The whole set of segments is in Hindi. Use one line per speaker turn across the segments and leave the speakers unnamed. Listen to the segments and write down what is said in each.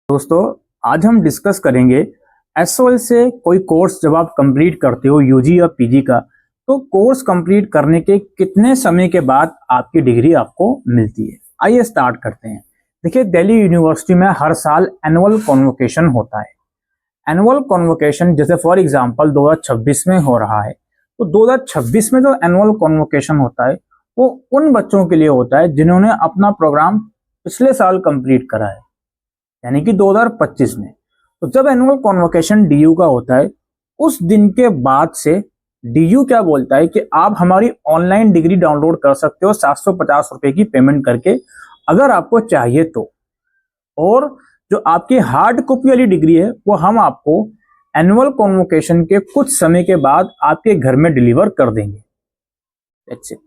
दोस्तों, आज हम डिस्कस करेंगे एसओएल से कोई कोर्स जब आप कंप्लीट करते हो यूजी या पीजी का, तो कोर्स कंप्लीट करने के कितने समय के बाद आपकी डिग्री आपको मिलती है। आइए स्टार्ट करते हैं। देखिए, दिल्ली यूनिवर्सिटी में हर साल एनुअल कॉन्वोकेशन होता है। एनुअल कॉन्वोकेशन जैसे फॉर एग्जांपल 2026 में हो रहा है, तो 2026 में जो एनुअल कॉन्वोकेशन होता है वो उन बच्चों के लिए होता है जिन्होंने अपना प्रोग्राम पिछले साल कंप्लीट करा है, यानी कि 2025 में। तो जब एनुअल कॉन्वोकेशन डीयू का होता है, उस दिन के बाद से डीयू क्या बोलता है कि आप हमारी ऑनलाइन डिग्री डाउनलोड कर सकते हो 750 रुपए की पेमेंट करके, अगर आपको चाहिए तो। और जो आपकी हार्ड कॉपी वाली डिग्री है वो हम आपको एनुअल कॉन्वोकेशन के कुछ समय के बाद आपके घर में डिलीवर कर देंगे। That's it.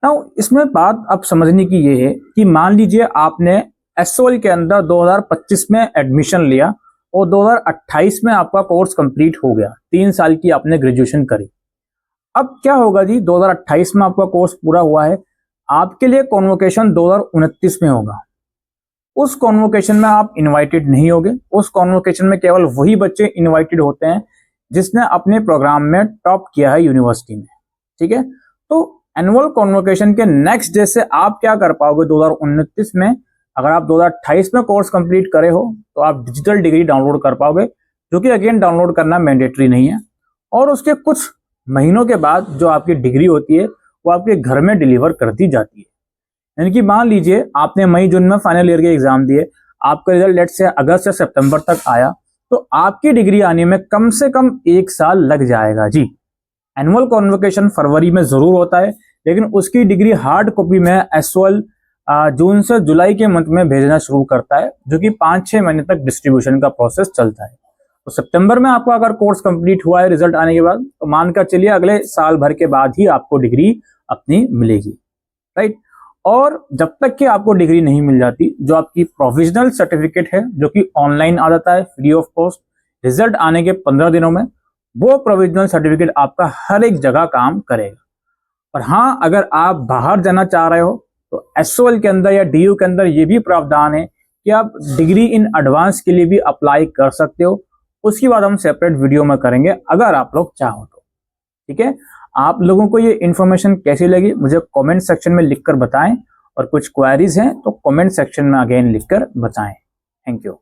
नाउ इसमें बात अब समझने की ये है कि मान लीजिए आपने एसओएल के अंदर 2025 में एडमिशन लिया और 2028 में आपका कोर्स कंप्लीट हो गया, 3 साल की आपने ग्रेजुएशन करी। अब क्या होगा जी, 2028 में आपका कोर्स पूरा हुआ है, आपके लिए कॉन्वोकेशन 2029 में होगा। उस कॉन्वोकेशन में आप इनवाइटेड नहीं होगे। उस कॉन्वोकेशन में केवल वही बच्चे इनवाइटेड होते हैं जिसने अपने प्रोग्राम में टॉप किया है यूनिवर्सिटी में। ठीक है, तो एनुअल कॉन्वोकेशन के नेक्स्ट डे से आप क्या कर पाओगे 2029 में, अगर आप 2028 में कोर्स कंप्लीट करे हो तो आप डिजिटल डिग्री डाउनलोड कर पाओगे, जो कि अगेन डाउनलोड करना मैंडेटरी नहीं है। और उसके कुछ महीनों के बाद जो आपकी डिग्री होती है वो आपके घर में डिलीवर कर दी जाती है। यानी कि मान लीजिए आपने मई जून में फाइनल ईयर के एग्जाम दिए, आपका रिजल्ट लेट से अगस्त या सितंबर तक आया, तो आपकी डिग्री आने में कम से कम 1 साल लग जाएगा जी। एनुअल कॉन्वोकेशन फरवरी में जरूर होता है, लेकिन उसकी डिग्री हार्ड कॉपी में एसओएल जून से जुलाई के मंथ में भेजना शुरू करता है, जो कि 5-6 महीने तक डिस्ट्रीब्यूशन का प्रोसेस चलता है। तो सितंबर में आपका अगर कोर्स कंप्लीट हुआ है रिजल्ट आने के बाद, तो मानकर चलिए अगले साल भर के बाद ही आपको डिग्री अपनी मिलेगी, राइट। और जब तक कि आपको डिग्री नहीं मिल जाती, जो आपकी प्रोविजनल सर्टिफिकेट है जो कि ऑनलाइन आ जाता है फ्री ऑफ कॉस्ट रिजल्ट आने के 15 दिनों में, वो प्रोविजनल सर्टिफिकेट आपका हर एक जगह काम करेगा। और हाँ, अगर आप बाहर जाना चाह रहे हो तो एसओएल के अंदर या डीयू के अंदर ये भी प्रावधान है कि आप डिग्री इन एडवांस के लिए भी अप्लाई कर सकते हो। उसकी बात हम सेपरेट वीडियो में करेंगे अगर आप लोग चाहो तो। ठीक है, आप लोगों को ये इन्फॉर्मेशन कैसी लगी मुझे कमेंट सेक्शन में लिखकर बताएं, और कुछ क्वेरीज हैं तो कमेंट सेक्शन में अगेन लिखकर बताएं। Thank you.